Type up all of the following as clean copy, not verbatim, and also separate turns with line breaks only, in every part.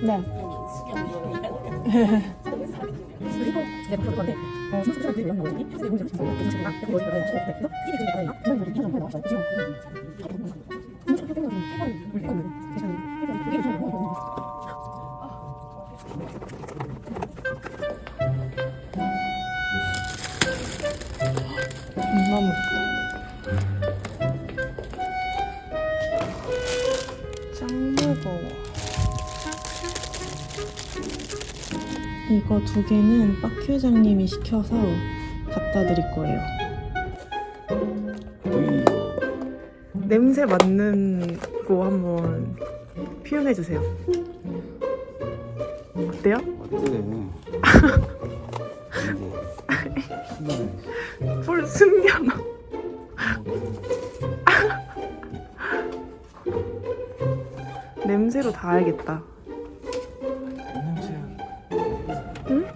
네. 너무 짱 무거워. 이거 2개는 박효장님이 시켜서 갖다 드릴 거예요. 냄새 맡는 거 한번 표현해 주세요. 어때요? 뭘 숨겨놔. 냄새로 다 알겠다. 응?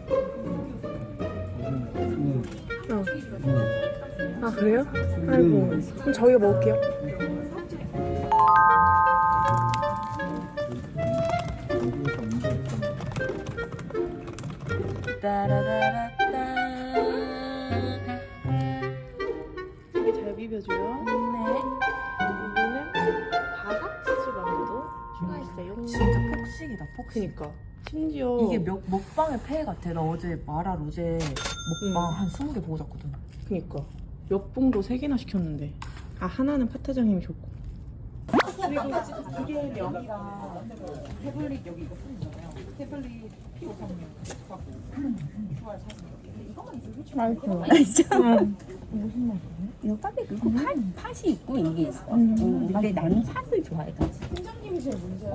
아 그래요? 아이고 그럼 저희가 먹을게요. 되게 잘 비벼줘요. 네. 여기는 바삭 치즈 만두도 추가했어요.
진짜 폭식이다, 폭식.
그니까 심지어
이게 먹방의 폐해 같아. 나 어제 마라 로제 먹방 한 20개 보고 잤거든.
그니까 몇 봉도 3개나 시켰는데 아 하나는 파타장님이 줬고 그리고 이게 명이랑 태블릿 여기 이거 쓰는 거잖아요. 태블릿 P536 이거만 있으면
맛있어. 무슨 맛이야? 이거 파백 이거 팥이 있고 이게 있어. 근데 나는 팥을 좋아해가지고.
팀장님이 제일 문제야.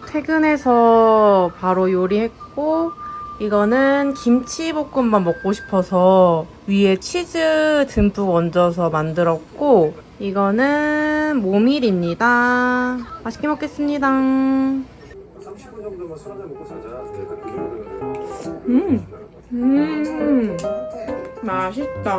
퇴근해서 바로 요리했고 이거는 김치볶음밥 먹고 싶어서 위에 치즈 듬뿍 얹어서 만들었고 이거는 모밀입니다. 맛있게 먹겠습니다.
30분 정도만 술 한잔 먹고 자자. 그 정도면.
맛있다.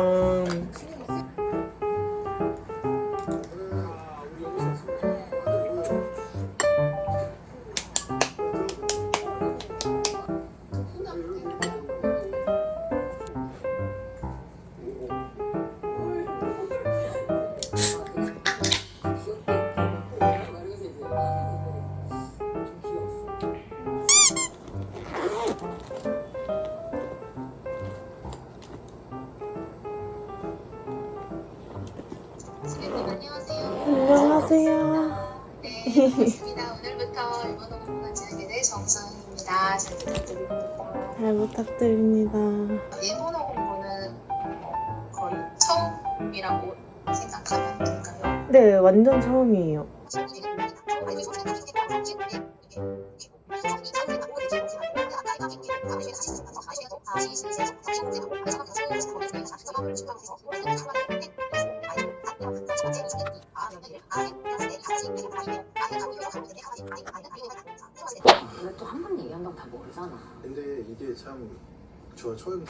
안녕하세요.
네, 반갑습니다. 오늘부터 일본어 공부를 진행하게 될 정선입니다. 잘 부탁드립니다.
잘 부탁드립니다.
일본어 공부는 거의 처음이라고 생각하면 될까요?
네, 완전 처음이에요.
근데 또 한 번 얘기한다고 다 모르잖아.
근데 이게 참 저 처음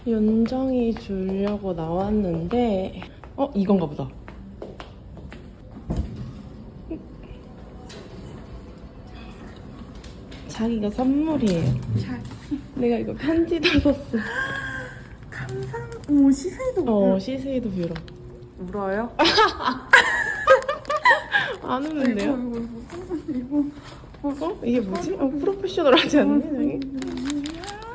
연정이 주려고 나왔는데 이건가 보다. 자기가 선물이에요. 내가 이거 편지도 썼어.
감사합니다. 어머 시세이도
시세이도 뷰러.
울어요?
안 우는데요? 이거? 이게 뭐지? 프로페셔널하지 않니?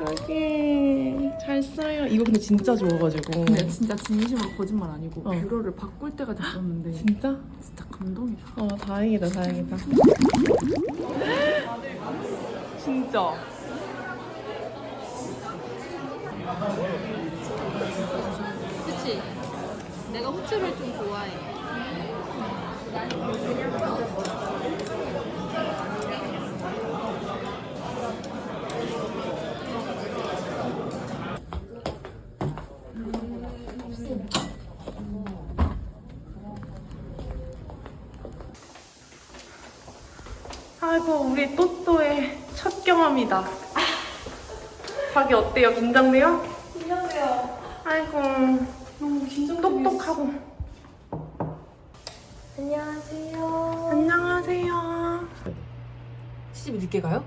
여기 잘 써요. 이거 근데 진짜 좋아가지고.
근데 진짜 진심으로 거짓말 아니고
어.
뷰러를 바꿀 때가 됐었는데
진짜?
진짜 감동이다.
다행이다.
진짜.
그치? 내가 후추를 좀 좋아해.
아이고 우리 또또의 첫 경험이다. 자기 어때요? 긴장돼요? 긴장돼요. 아이고 너무 똑똑하고. 안녕하세요.
시집이 늦게 가요?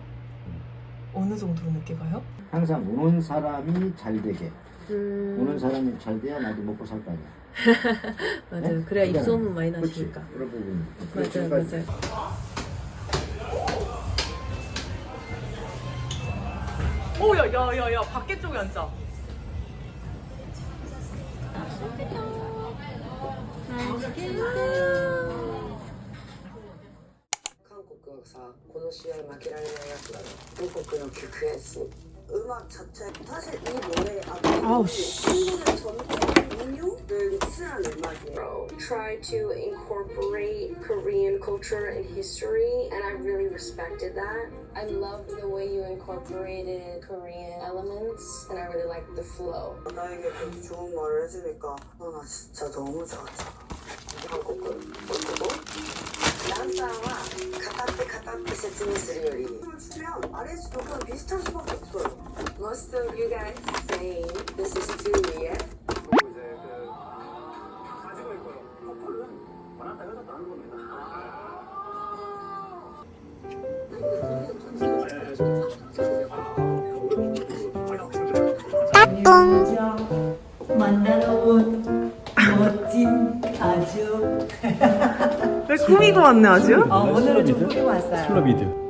어느 정도로 늦게 가요?
항상 우는 사람이 잘 되게. 우는 사람이 잘 돼야 나도 먹고 살 거 아니야.
맞아요.
네?
그래야
그러니까
입소문 많이
그렇지.
나시니까.
그런 부분.
맞아요.
오, 야, 밖에 쪽에 앉자.
韓国はさ、この試合負けられないやつだろ。母国の格安。 음악 자체 사실 이 노래
아우,
한국의 전통 민요를 믹스한 음악이에요.
Try to incorporate Korean culture and history, and I really respected that. I loved the way you incorporated Korean elements, and I really liked the flow.
나에게 그렇게 좋은 말을 해주니까 나 진짜 너무 좋았잖아. 한국은 어쩌고? 난사와 가타트説明するより춤을 추면 아래에서도 그냥 비슷할 수밖에 없어요.
Most of you guys saying this is too weird.
그리고 이제 가지고 있고요. 커플은 만났다 헤어졌다 하는 겁니다.
만나러 온 멋진 가족.
왜 꾸미고 왔네 아주?
오늘은 좀 꾸미고 왔어요.
슬로비드.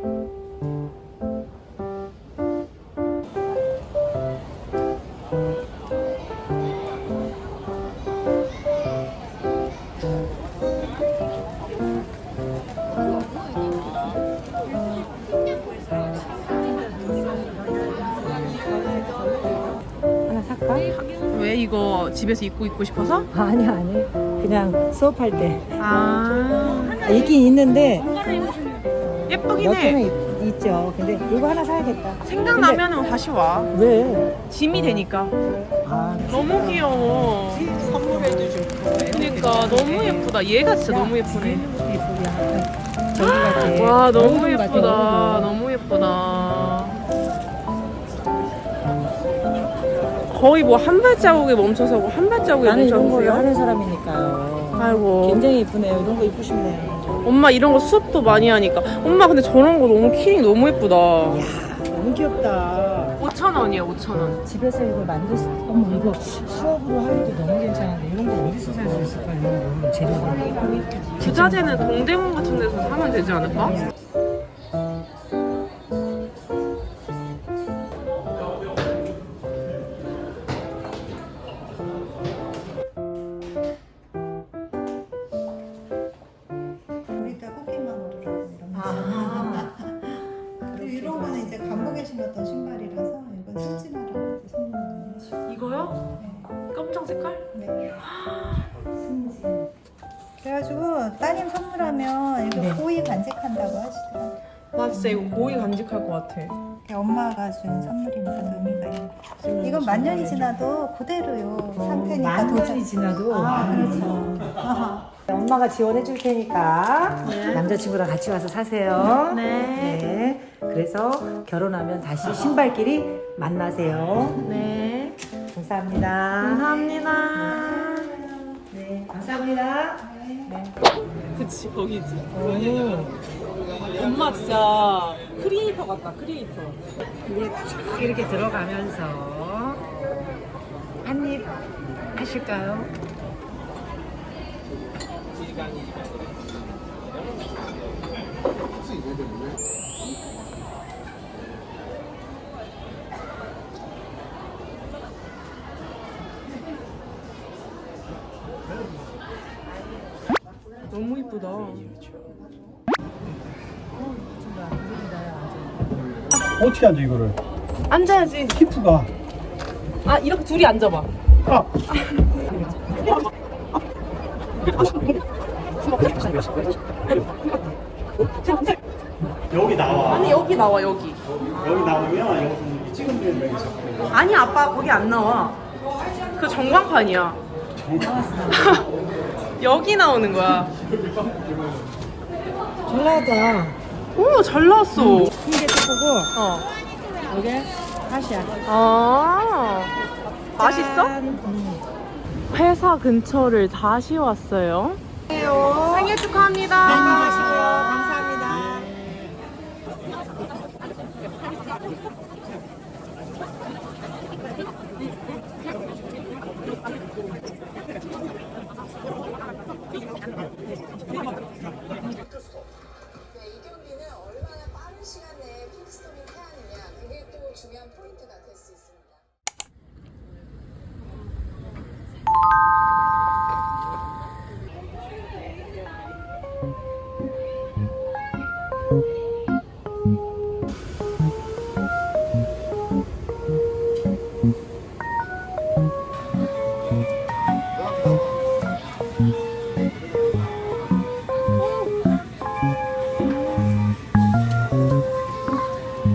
하나 살까?
왜 이거 집에서 입고 싶어서?
아니 그냥 수업할 때 있긴 있는데
예쁘긴
몇
해.
개는 있죠. 근데 이거 하나 사야겠다.
생각나면 다시 와.
왜?
짐이 되니까.
아,
너무 귀여워. 선물해도 좋고. 그러니까 너무 예쁘다. 얘가 진짜 너무 예쁘네.
예쁘야. 저기 같아.
와 너무
얼굴 같아,
예쁘다.
얼굴.
너무 예쁘다. 거의 뭐 한 발자국에 멈춰서고 한 발자국에
나는 이런 거
멈춰서요.
하는 사람이니까요.
아이고.
굉장히 예쁘네요. 이런 거 입고 싶네요.
엄마 이런 거 수업도 많이 하니까. 엄마 근데 저런 거 너무 키링 너무 예쁘다.
너무 귀엽다.
5,000원이에요. 5,000원.
집에서 이걸 만들 수, 어머 이거 수업으로 하기도 너무 괜찮은데 이런 거 어디서 살 수 있을까? 이런 거 재료가.
부자재는 동대문 같은 데서 사면 되지 않을까?
우리 때 호킹마무리라고 이런 거. 그리고 이런 거는 이제 감옥에 신었던 신발이라서 이건 승진하라고 선물을
이거요? 검정 색깔?
네. 승진. 그래가지고 따님 선물하면 이거 고이 간직한다고 하시더라고요.
나 진짜 이거 고이 간직할 것 같아.
엄마가 준 선물이니까 의미가 있는. 이건 만 년이 지나도 그대로요 상태니까.
만 년이 지나도.
그렇죠. 아하.
엄마가 지원해 줄 테니까 남자친구랑 같이 와서 사세요.
네.
그래서 결혼하면 다시 신발끼리 만나세요.
네.
감사합니다.
감사합니다.
네, 감사합니다.
그치, 거기지. 엄마 진짜 크리에이터 같다, 크리에이터.
이렇게 들어가면서 한입 하실까요?
너무 이쁘다.
어떻게 앉아 이거를?
앉아야지.
히프가.
아 이렇게 둘이 앉아봐.
아. 여기 나와.
아니 여기 나와 여기.
여기 나오면 여기서 찍으면 되는 거죠.
아니 아빠 거기 안 나와. 그 전광판이야. 여기 나오는 거야.
잘 나왔다.
오 잘 나왔어.
흰게 뜯고
어.
이게 팥이야.
아 맛있어? 회사 근처를 다시 왔어요. 생일 축하합니다.
감사합니다.
이 경기는 얼마나 빠른 시간 내에 픽스톰이 태하느냐 그게 또 중요한 포인트가 될 수 있습니다.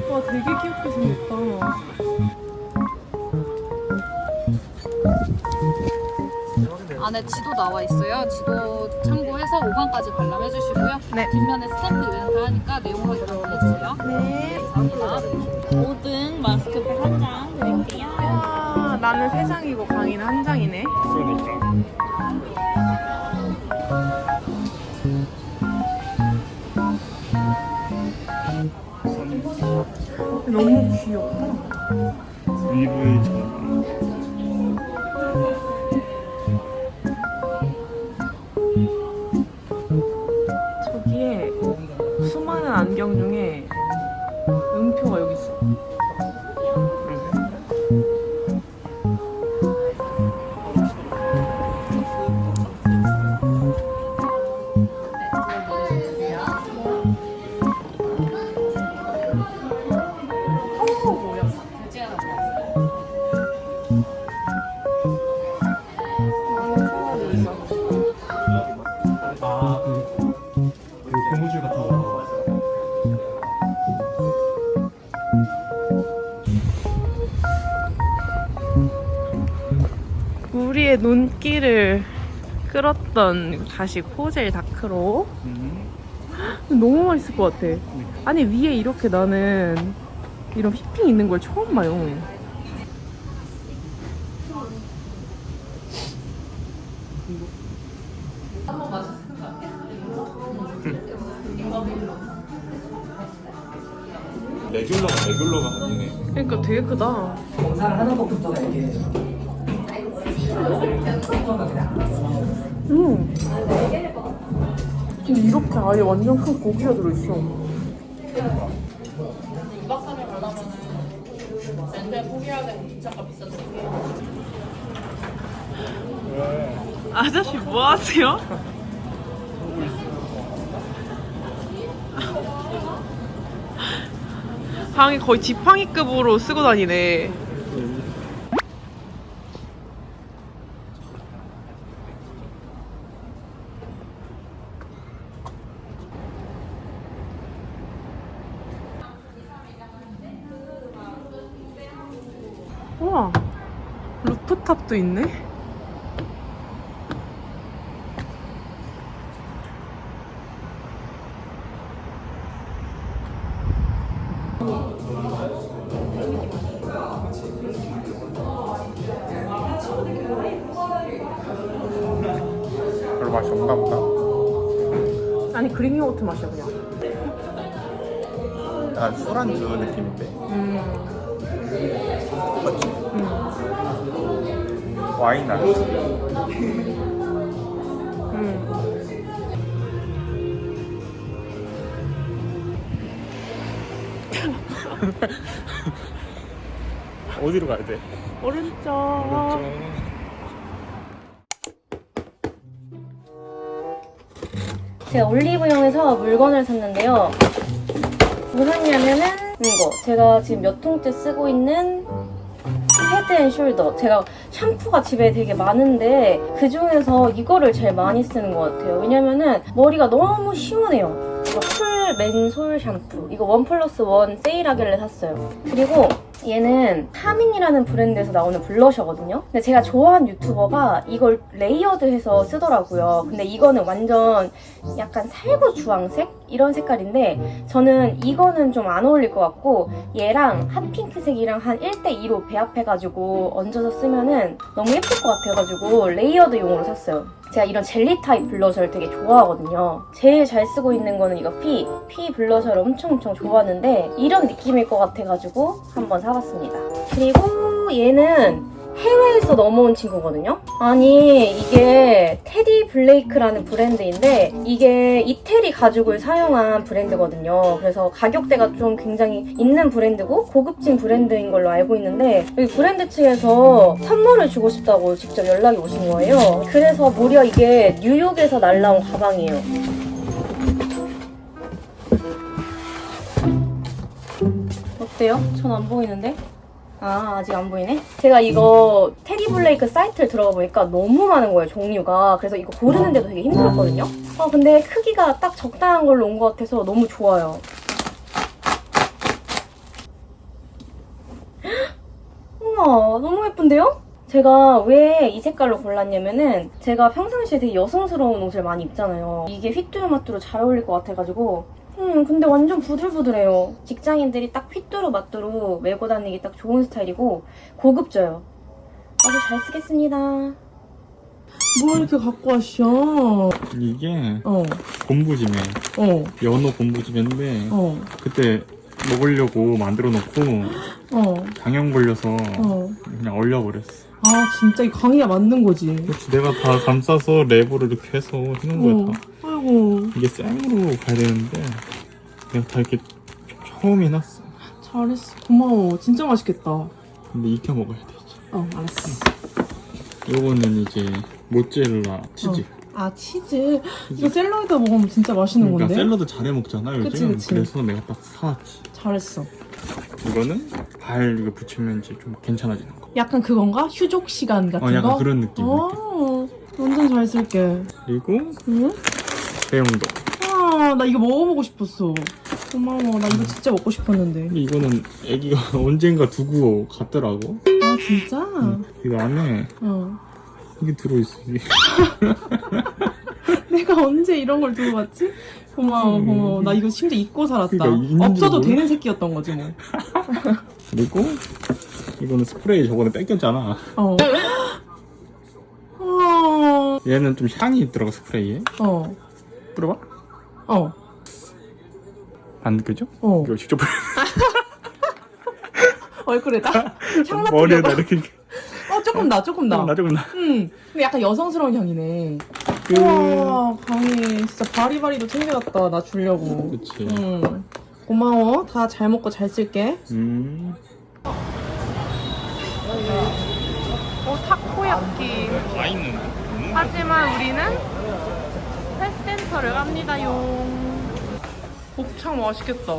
와 되게 귀엽게 생겼다.
안에 지도 나와 있어요. 지도 참고해서 5강까지 관람해 주시고요.
네.
뒷면에 스탬프 이벤트 하니까 내용 확인 해주세요. 네. 감사합니다. 5등 마스크팩 한 장 드릴게요.
와 나는 3장이고 강이는 1장이네. 너무 귀엽다.
일부의 전.
저기에 수많은 안경 중에 음표가 여기 있어.
아, 그 고무줄 같은 거.
우리의 눈길을 끌었던 다시 코젤 다크로. 너무 맛있을 것 같아. 아니 위에 이렇게 나는 이런 휘핑 있는 걸 처음 봐요.
레귤러가 아니네.
그러니까 되게 크다.
검사를 하는 것부터 이렇게
근데 이렇게 아예 완전 큰 고기가 들어있어. 아저씨 뭐 하세요? 방이 거의 지팡이급으로 쓰고 다니네. 우와, 루프탑도 있네.
별로 맛이 없나 보다.
아니 그릭 요거트 맛이야 그냥.
약간 술안주 느낌인데. 똑같지? 와인 나왔어. 어디로 가야 돼?
오른쪽.
제가 올리브영에서 물건을 샀는데요. 뭐 샀냐면은 이거 제가 지금 몇 통째 쓰고 있는 헤드앤숄더. 제가 샴푸가 집에 되게 많은데 그 중에서 이거를 제일 많이 쓰는 것 같아요. 왜냐면은 머리가 너무 시원해요. 이거 쿨 맨솔 샴푸. 이거 1+1 세일하길래 샀어요. 그리고 얘는 타민이라는 브랜드에서 나오는 블러셔거든요. 근데 제가 좋아하는 유튜버가 이걸 레이어드해서 쓰더라고요. 근데 이거는 완전 약간 살구 주황색? 이런 색깔인데 저는 이거는 좀 안 어울릴 것 같고 얘랑 핫핑크색이랑 한 1:2로 배합해가지고 얹어서 쓰면은 너무 예쁠 것 같아가지고 레이어드용으로 샀어요. 제가 이런 젤리 타입 블러셔를 되게 좋아하거든요. 제일 잘 쓰고 있는 거는 이거 피 블러셔를 엄청 좋아하는데 이런 느낌일 것 같아가지고 한번 사봤습니다. 그리고 얘는 해외에서 넘어온 친구거든요. 아니 이게 테디 블레이크라는 브랜드인데 이게 이태리 가죽을 사용한 브랜드거든요. 그래서 가격대가 좀 굉장히 있는 브랜드고 고급진 브랜드인 걸로 알고 있는데 여기 브랜드 측에서 선물을 주고 싶다고 직접 연락이 오신 거예요. 그래서 무려 이게 뉴욕에서 날라온 가방이에요. 어때요? 전 안 보이는데? 아, 아직 안 보이네? 제가 이거 테디 블레이크 사이트를 들어가 보니까 너무 많은 거예요, 종류가. 그래서 이거 고르는데도 되게 힘들었거든요? 근데 크기가 딱 적당한 걸로 온 것 같아서 너무 좋아요. 우와, 너무 예쁜데요? 제가 왜 이 색깔로 골랐냐면은 제가 평상시에 되게 여성스러운 옷을 많이 입잖아요. 이게 휘뚜루마뚜루 잘 어울릴 것 같아가지고 근데 완전 부들부들해요. 직장인들이 딱 휘뚜루마뚜루 메고 다니기 딱 좋은 스타일이고 고급져요. 아주 잘 쓰겠습니다.
뭘 이렇게 갖고 왔어?
이게 곰부지매. 연어 곰부지매인데 그때 먹으려고 만들어 놓고 장염 걸려서 그냥 얼려버렸어.
아 진짜 이 강의가 맞는 거지.
그렇지, 내가 다 감싸서 랩으로 이렇게 해서 해놓은 거야 다.
아이고
이게 생으로 가야 되는데 내가 다 이렇게 처음 해놨어.
잘했어. 고마워. 진짜 맛있겠다.
근데 익혀 먹어야 되지.
알았어.
요거는 이제 모짜렐라 치즈.
아 치즈. 이거 샐러드에 먹으면 진짜 맛있는
그러니까
건데?
샐러드 잘해 먹잖아 요즘.
그치.
그래서 내가 딱 사왔지.
잘했어.
이거는 발 이거 붙이면 이제 좀 괜찮아지는 거.
약간 그건가? 휴족 시간 같은 거?
약간 그런 느낌.
완전 잘 쓸게.
그리고
응?
배용도.
나 이거 먹어보고 싶었어. 고마워. 나 이거 진짜 먹고 싶었는데.
근데 이거는 애기가 언젠가 두고 갔더라고.
아 진짜?
이거 안에 이게 들어있어. 이게.
내가 언제 이런 걸 들고 갔지? 고마워. 나 이거 심지어 입고 살았다.
그러니까
없어도
몰라?
되는 새끼였던 거지 뭐.
그리고 이거는 스프레이 저번에 뺏겼잖아. 얘는 좀 향이 있더라고 스프레이에. 뿌려봐. 안 느껴져? 이거 직접 뿌려.
얼굴에다? 향 맡으려고?
머리에다 이렇게.
조금 나.
조금 나.
근데 약간 여성스러운 향이네. 우와, 강희 진짜 바리바리도 챙겨놨다. 나 주려고.
그치.
고마워. 다 잘 먹고 잘 쓸게. 타코야끼.
와인은?
하지만 우리는 펫센터를 갑니다요. 곱창 맛있겠다.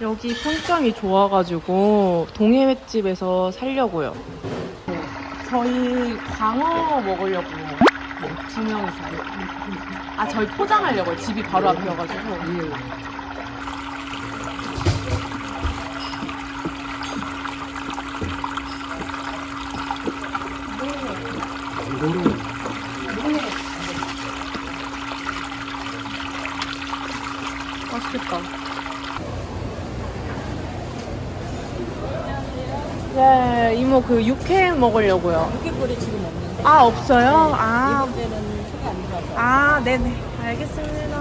여기 평점이 좋아가지고 동해횟집에서 살려고요. 저희 광어 먹으려고 2명이서. 저희 포장하려고요. 집이 바로 앞이어가지고. 맛있겠다. 네, 이모 그 육회 먹으려고요.
육개꿀이 지금 없는데.
없어요?
이번 때는 속이 안 들어서.
네네. 알겠습니다.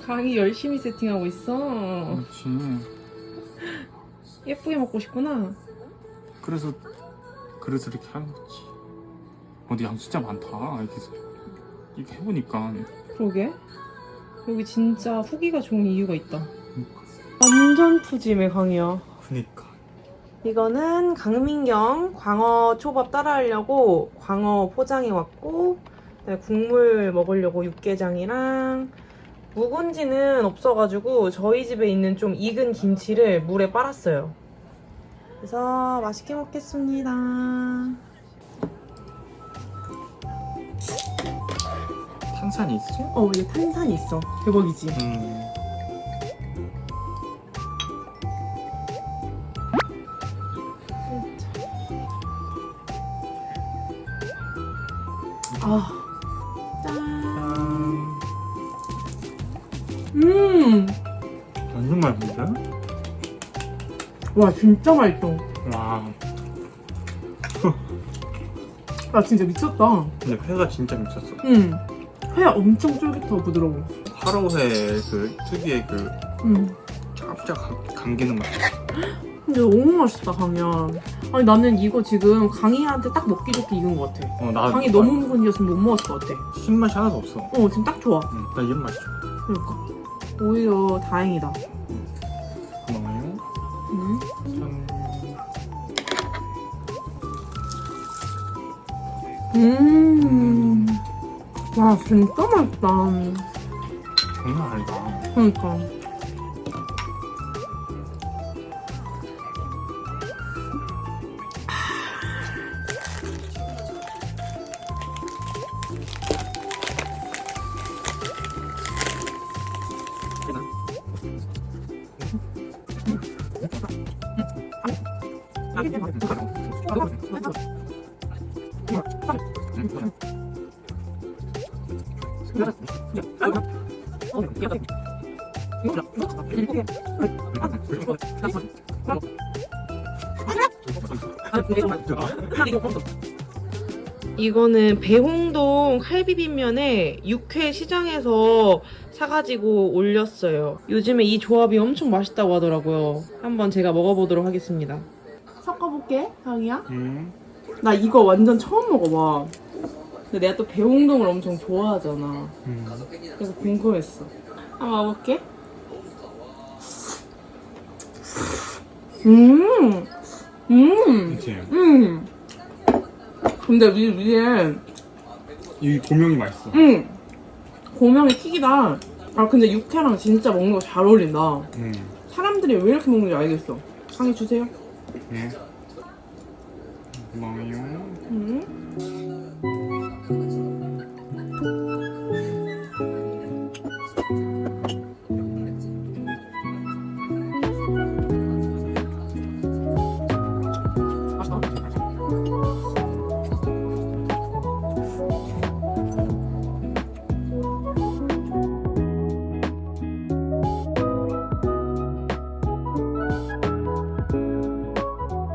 강이 열심히 세팅하고 있어.
그렇지.
예쁘게 먹고 싶구나.
그래서 이렇게 하는 거지. 근데 양 진짜 많다. 이렇게 해보니까.
그러게. 여기 진짜 후기가 좋은 이유가 있다. 완전 푸짐해 강이야.
그니까.
이거는 강민경 광어 초밥 따라하려고 광어 포장해 왔고, 국물 먹으려고 육개장이랑, 묵은지는 없어가지고 저희 집에 있는 좀 익은 김치를 물에 빨았어요. 그래서 맛있게 먹겠습니다.
탄산이 있어?
어, 이게 탄산이 있어. 대박이지? 아, 짠.
완전 맛있는데?
와, 진짜 맛있어.
와.
아, 진짜 미쳤다.
근데 회가 진짜 미쳤어.
회 엄청 쫄깃하고 부드러워.
화로회 그 특유의 그 쫙쫙 감기는 맛.
근데 너무 맛있다, 강이야. 아니, 나는 이거 지금 강이한테 딱 먹기 좋게 익은 것 같아. 강이 너무 묵은 이었으면 못 먹었을 것 같아.
신맛이 하나도 없어.
지금 딱 좋아.
나 이런 맛이 좋아.
그러니까. 오히려 다행이다.
고마워요.
와, 진짜 맛있다.
장난 아니다.
그러니까. 이거는 배홍동 칼비빔면에 육회 시장에서 사가지고 올렸어요. 요즘에 이 조합이 엄청 맛있다고 하더라고요. 한번 제가 먹어보도록 하겠습니다. 섞어볼게, 강이야. 나 이거 완전 처음 먹어봐. 근데 내가 또 배홍동을 엄청 좋아하잖아. 그래서 궁금했어. 한번 먹어볼게.
그치?
근데 위에
이 고명이 맛있어.
고명이 킥이다. 아, 근데 육회랑 진짜 먹는 거 잘 어울린다. 사람들이 왜 이렇게 먹는지 알겠어. 강의 주세요.
네. 고마워요.